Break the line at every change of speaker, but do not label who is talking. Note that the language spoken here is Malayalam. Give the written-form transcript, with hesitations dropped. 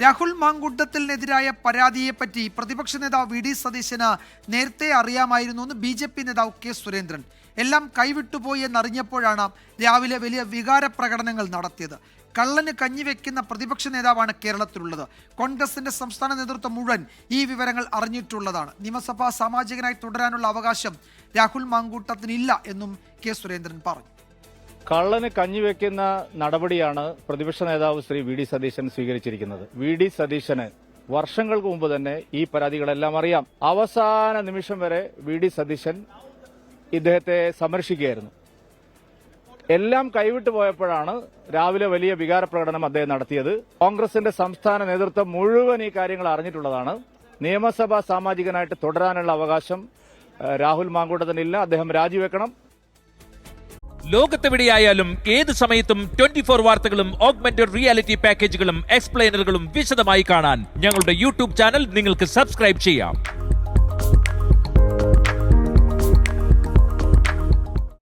രാഹുൽ മാങ്കൂട്ടത്തിനെതിരായ പരാതിയെപ്പറ്റി പ്രതിപക്ഷ നേതാവ് വി ഡി സതീശന് നേരത്തെ അറിയാമായിരുന്നു എന്ന് BJP നേതാവ് കെ സുരേന്ദ്രൻ. എല്ലാം കൈവിട്ടുപോയി എന്നറിഞ്ഞപ്പോഴാണ് രാവിലെ വലിയ വികാര പ്രകടനങ്ങൾ നടത്തിയത്. കള്ളന് കഞ്ഞിവെക്കുന്ന പ്രതിപക്ഷ നേതാവാണ് കേരളത്തിലുള്ളത്. കോൺഗ്രസിന്റെ സംസ്ഥാന നേതൃത്വം മുഴുവൻ ഈ വിവരങ്ങൾ അറിഞ്ഞിട്ടുള്ളതാണ്. നിയമസഭാ സാമാജികനായി തുടരാനുള്ള അവകാശം രാഹുൽ മാങ്കൂട്ടത്തിനില്ല എന്നും കെ സുരേന്ദ്രൻ പറഞ്ഞു.
കള്ളന് കഞ്ഞിവെക്കുന്ന നടപടിയാണ് പ്രതിപക്ഷ നേതാവ് ശ്രീ വി ഡി സതീശൻ സ്വീകരിച്ചിരിക്കുന്നത്. വി ഡി സതീശന് വർഷങ്ങൾക്ക് മുമ്പ് തന്നെ ഈ പരാതികളെല്ലാം അറിയാം. അവസാന നിമിഷം വരെ വി ഡി സതീശൻ ഇദ്ദേഹത്തെ സന്ദർശിക്കുകയായിരുന്നു. എല്ലാം കൈവിട്ടു പോയപ്പോഴാണ് രാവിലെ വലിയ വികാര പ്രകടനം അദ്ദേഹം നടത്തിയത്. കോൺഗ്രസിന്റെ സംസ്ഥാന നേതൃത്വം മുഴുവൻ ഈ കാര്യങ്ങൾ അറിഞ്ഞിട്ടുള്ളതാണ്. നിയമസഭാ സാമാജികനായിട്ട് തുടരാനുള്ള അവകാശം രാഹുൽ മാങ്കൂട്ടത്തിനില്ല. അദ്ദേഹം രാജിവെക്കണം.
ലോകത്തെവിടെയായാലും ഏത് സമയത്തും 24 വാർത്തകളും ഓഗ്മെന്റഡ് റിയാലിറ്റി പാക്കേജുകളും എക്സ്പ്ലെയിനറുകളും വിശദമായി കാണാൻ ഞങ്ങളുടെ യൂട്യൂബ് ചാനൽ നിങ്ങൾക്ക് സബ്സ്ക്രൈബ് ചെയ്യാം.